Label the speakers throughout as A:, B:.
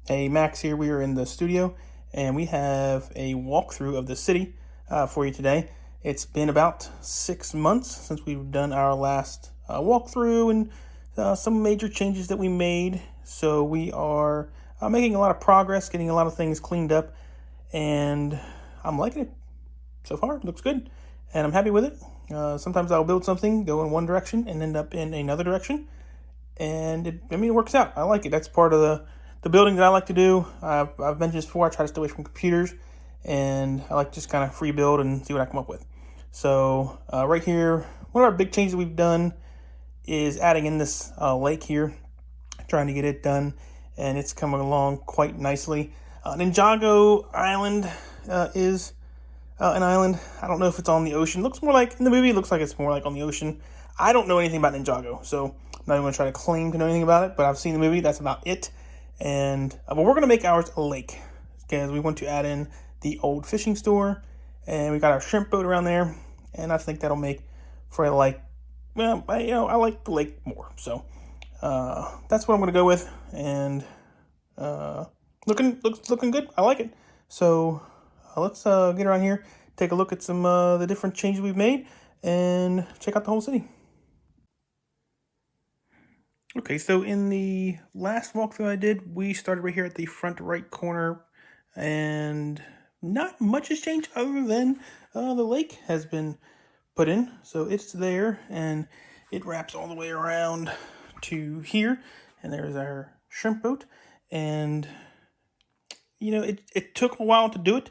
A: Hey, Max here. We are in the studio and we have a walkthrough of the city for you today. It's been about 6 months since we've done our last walkthrough and some major changes that we made. So we are making a lot of progress, getting a lot of things cleaned up, and I'm liking it so far. It looks good and I'm happy with it. Sometimes I'll build something, go in one direction, and end up in another direction, and it works out. I like it. That's part of the building that I like to do. I've mentioned this before. I try to stay away from computers, and I like to just kind of free build and see what I come up with. So right here, one of our big changes we've done is adding in this lake here, trying to get it done, and it's coming along quite nicely. Ninjago Island is an island. I don't know if it's on the ocean. Looks more like, in the movie, it looks like it's more like on the ocean. I don't know anything about Ninjago, so I'm not even going to try to claim to know anything about it, but I've seen the movie. That's about it. And but we're going to make ours a lake because we want to add in the old fishing store, and we got our shrimp boat around there, and I think that'll make for a like, well, I like the lake more. So that's what I'm going to go with, and looking good. I like it. So let's get around here, take a look at some the different changes we've made, and check out the whole city. Okay, so in the last walkthrough I did, we started right here at the front right corner, and not much has changed other than the lake has been put in. So it's there, and it wraps all the way around to here, and there's our shrimp boat. And it took a while to do it,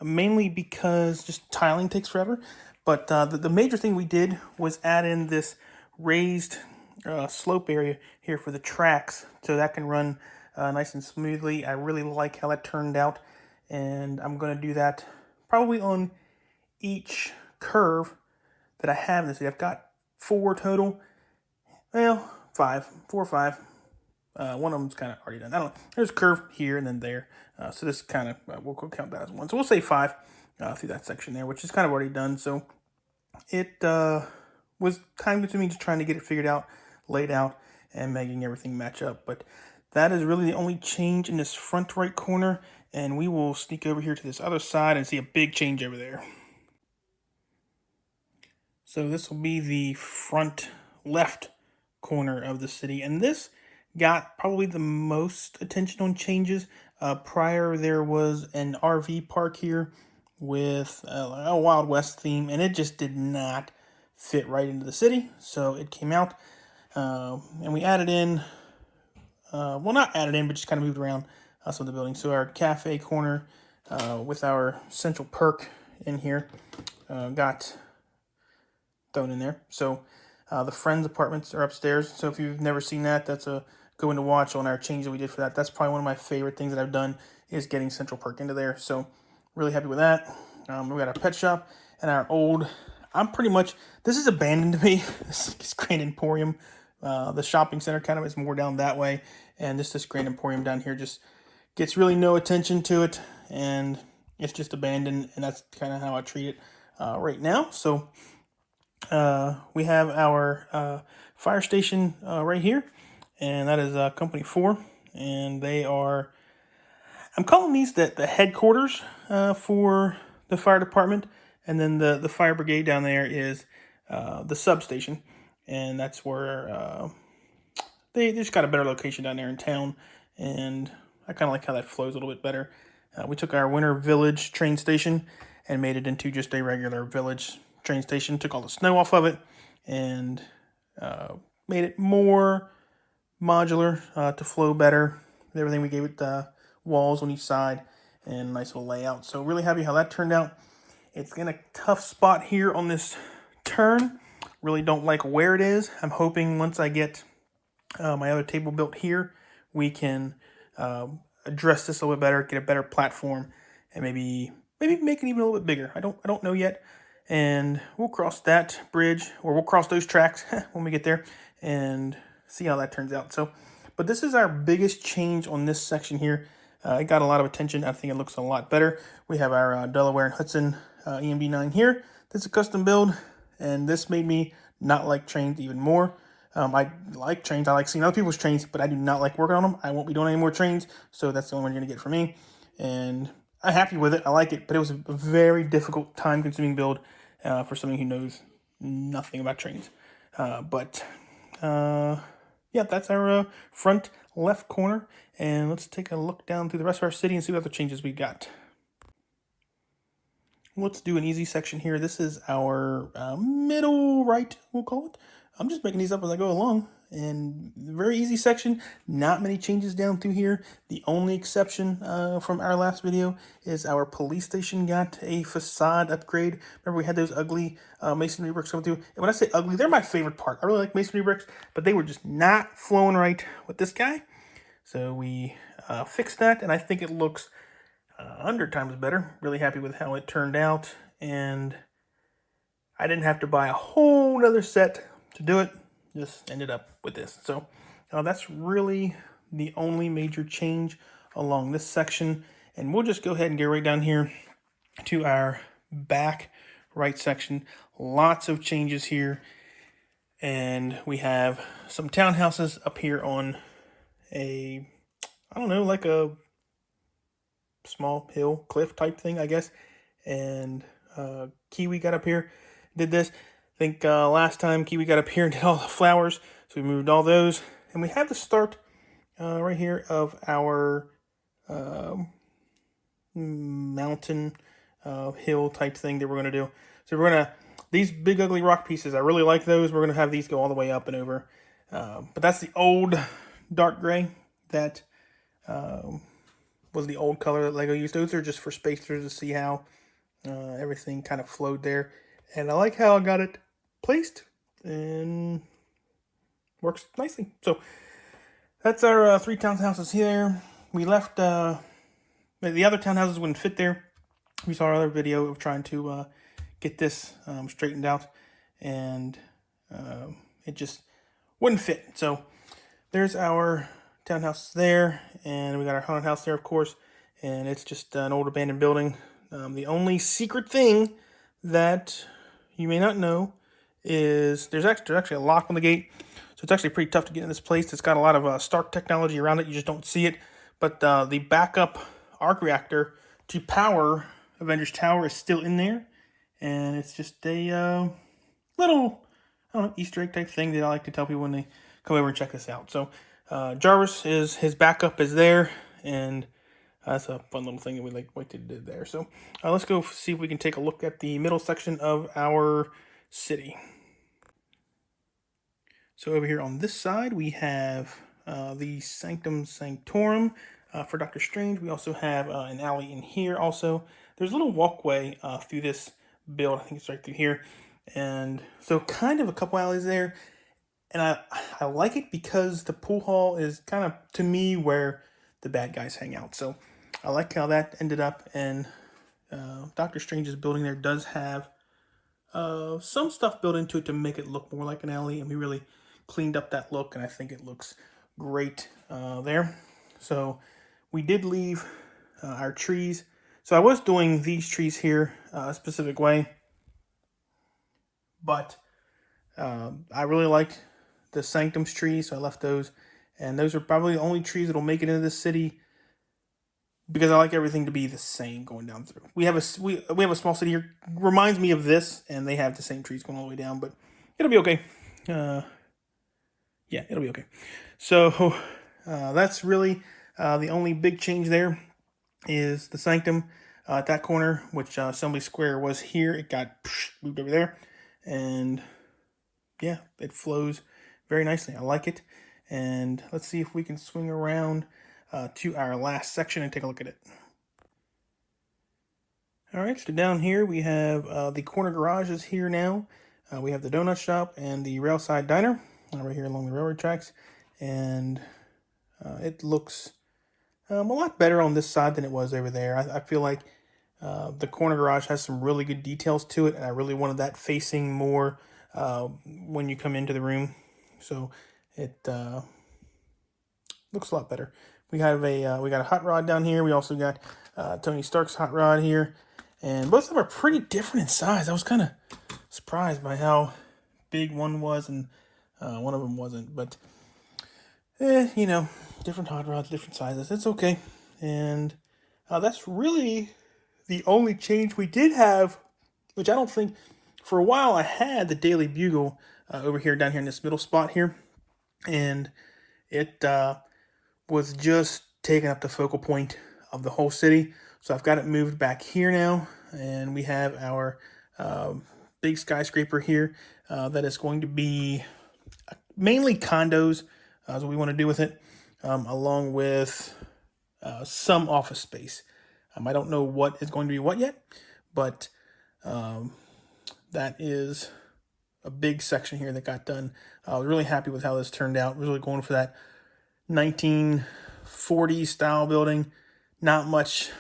A: mainly because just tiling takes forever. But the major thing we did was add in this raised slope area here for the tracks, so that can run nice and smoothly. I really like how that turned out, and I'm going to do that probably on each curve that I have in this. I've got 4 total. Well, 5, 4 or 5. One of them's kind of already done. I don't know. There's a curve here and then there. So this kind of, we'll count that as one. So we'll say 5 through that section there, which is kind of already done. So it was time consuming just trying to get it figured out, laid out, and making everything match up. But that is really the only change in this front right corner. And we will sneak over here to this other side and see a big change over there. So this will be the front left corner of the city. And this got probably the most attention on changes. Prior, there was an RV park here with a Wild West theme, and it just did not fit right into the city. So it came out, and we added in, well, not added in, but just kind of moved around some of the buildings. So our cafe corner with our central perk in here got thrown in there. So the Friends apartments are upstairs. So if you've never seen that, that's a go in to watch on our change that we did for that. That's probably one of my favorite things that I've done is getting Central Perk into there. So really happy with that. We got our pet shop and our old, this is abandoned to me. This Grand Emporium. The shopping center kind of is more down that way. And this Grand Emporium down here just gets really no attention to it. And it's just abandoned. And that's kind of how I treat it right now. So we have our fire station right here, and that is Company 4, and they are, I'm calling these the headquarters for the fire department, and then the fire brigade down there is the substation, and that's where they just got a better location down there in town, and I kind of like how that flows a little bit better. We took our Winter Village train station and made it into just a regular village train station, took all the snow off of it, and made it more modular to flow better. Everything we gave it walls on each side and a nice little layout. So really happy how that turned out. It's in a tough spot here on this turn. Really don't like where it is. I'm hoping once I get my other table built here, we can address this a little bit better, get a better platform, and maybe make it even a little bit bigger. I don't know yet. And we'll cross that bridge, or we'll cross those tracks when we get there and see how that turns out. So, but this is our biggest change on this section here. It got a lot of attention. I think it looks a lot better. We have our Delaware and Hudson EMD9 here. This is a custom build, and this made me not like trains even more. I like trains. I like seeing other people's trains, but I do not like working on them. I won't be doing any more trains, so that's the only one you're going to get from me. And I'm happy with it. I like it, but it was a very difficult, time-consuming build for somebody who knows nothing about trains. Yeah, that's our front left corner. And let's take a look down through the rest of our city and see what other changes we got. Let's do an easy section here. This is our middle right, we'll call it. I'm just making these up as I go along. And very easy section. Not many changes down through here. The only exception from our last video is our police station got a facade upgrade. Remember we had those ugly masonry bricks coming through. And when I say ugly, they're my favorite part. I really like masonry bricks, but they were just not flowing right with this guy. So we fixed that, and I think it looks 100 times better. Really happy with how it turned out, and I didn't have to buy a whole nother set to do it. Just ended up with this. So that's really the only major change along this section, and we'll just go ahead and get right down here to our back right section. Lots of changes here, and we have some townhouses up here on a, I don't know, like a small hill cliff type thing, I guess. And Kiwi got up here, did this. I think last time Kiwi got up here and did all the flowers, so we moved all those. And we have the start right here of our mountain hill type thing that we're going to do. So we're going to, these big ugly rock pieces, I really like those. We're going to have these go all the way up and over. But that's the old dark gray that was the old color that Lego used. Those are just for spacers to see how everything kind of flowed there. And I like how I got it placed and works nicely. So that's our 3 townhouses here. We left, the other townhouses wouldn't fit there. We saw our other video of trying to get this straightened out, and it just wouldn't fit. So there's our townhouse there, and we got our haunted house there, of course, and it's just an old abandoned building. The only secret thing that you may not know is there's actually a lock on the gate, so it's actually pretty tough to get in this place. It's got a lot of Stark technology around it. You just don't see it, but the backup arc reactor to power Avengers Tower is still in there, and it's just a little, I don't know, Easter egg type thing that I like to tell people when they come over and check this out. So Jarvis, his backup is there, and that's a fun little thing that we like to do there. So let's go see if we can take a look at the middle section of our city. So over here on this side, we have the Sanctum Sanctorum for Doctor Strange. We also have an alley in here also. There's a little walkway through this build. I think it's right through here. And so kind of a couple alleys there. And I like it because the pool hall is kind of, to me, where the bad guys hang out. So I like how that ended up. And Doctor Strange's building there does have some stuff built into it to make it look more like an alley. And we really cleaned up that look, and I think it looks great there. So we did leave our trees. So I was doing these trees here a specific way. But I really liked the Sanctum's trees, so I left those. And those are probably the only trees that will make it into this city, because I like everything to be the same going down through. We have a small city here, reminds me of this, and they have the same trees going all the way down, but it'll be okay. Yeah, it'll be okay. So that's really the only big change there is the Sanctum at that corner, which Assembly Square was here. It got moved over there, and yeah, it flows very nicely. I like it. And let's see if we can swing around to our last section and take a look at it. All right, so down here we have the corner garages here now. We have the donut shop and the railside diner right here along the railroad tracks. And it looks a lot better on this side than it was over there. I feel like the corner garage has some really good details to it, and I really wanted that facing more when you come into the room. So it looks a lot better. We got a hot rod down here. We also got Tony Stark's hot rod here, and both of them are pretty different in size. I was kind of surprised by how big one was and One of them wasn't, but different hot rods, different sizes. It's okay. And that's really the only change we did have, which I don't think for a while I had the Daily Bugle over here, down here in this middle spot here, and it was just taking up the focal point of the whole city. So I've got it moved back here now, and we have our big skyscraper here that is going to be mainly condos. That's what we want to do with it, along with some office space. I don't know what is going to be what yet, but that is a big section here that got done. I was really happy with how this turned out. Really going for that 1940s style building. Not much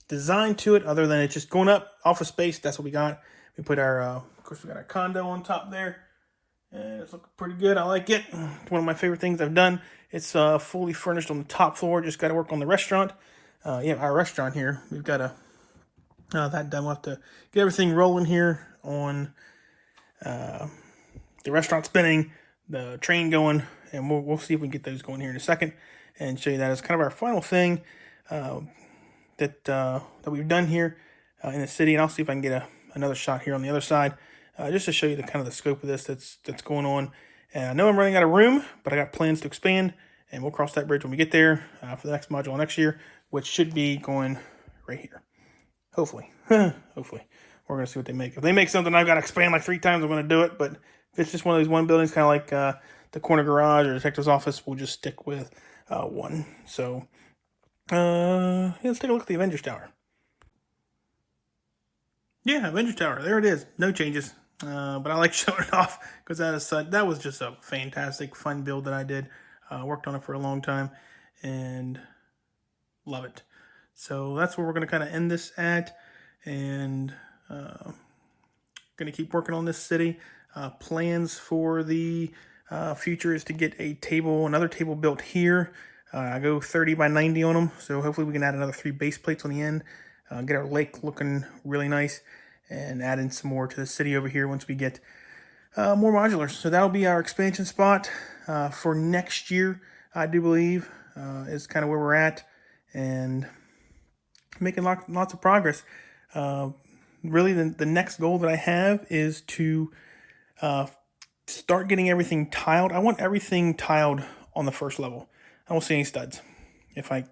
A: design to it other than it's just going up, office space. That's what we got. We put our, of course, we got our condo on top there. And it's looking pretty good. I like it. It's one of my favorite things I've done. It's fully furnished on the top floor. Just got to work on the restaurant. Our restaurant here. We've got that done. We'll have to get everything rolling here on the restaurant spinning, the train going, and we'll see if we can get those going here in a second and show you that as kind of our final thing that we've done here in the city. And I'll see if I can get another shot here on the other side. Just to show you the kind of the scope of this that's going on. And I know I'm running out of room, but I got plans to expand, and we'll cross that bridge when we get there for the next module next year, which should be going right here. Hopefully. Hopefully. We're going to see what they make. If they make something I've got to expand like 3 times, I'm going to do it. But if it's just one of these one buildings, kind of like the corner garage or detective's office, we'll just stick with one. So let's take a look at the Avengers Tower. Yeah, Avengers Tower. There it is. No changes. But I like showing it off because that was just a fantastic, fun build that I did. Worked on it for a long time and love it. So that's where we're going to kind of end this at, and going to keep working on this city. Plans for the future is to get another table built here. I go 30 by 90 on them, so hopefully we can add another 3 base plates on the end. Get our lake looking really nice, and add in some more to the city over here once we get more modulars. So that'll be our expansion spot for next year, I do believe, is kind of where we're at, and making lots of progress. Really, the next goal that I have is to start getting everything tiled. I want everything tiled on the first level. I won't see any studs if I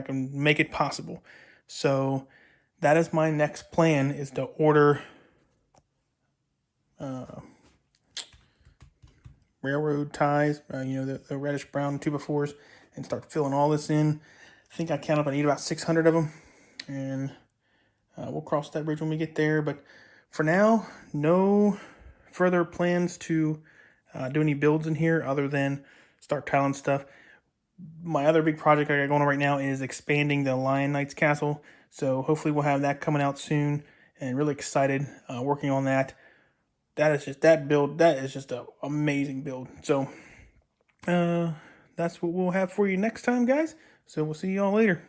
A: can make it possible. So that is my next plan, is to order railroad ties, the reddish brown 2x4s, and start filling all this in. I think I count up I need about 600 of them, and we'll cross that bridge when we get there. But for now, no further plans to do any builds in here other than start tiling stuff. My other big project I got going on right now is expanding the Lion Knights Castle. So hopefully we'll have that coming out soon, and really excited working on that. That is just an amazing build. So that's what we'll have for you next time, guys. So we'll see you all later.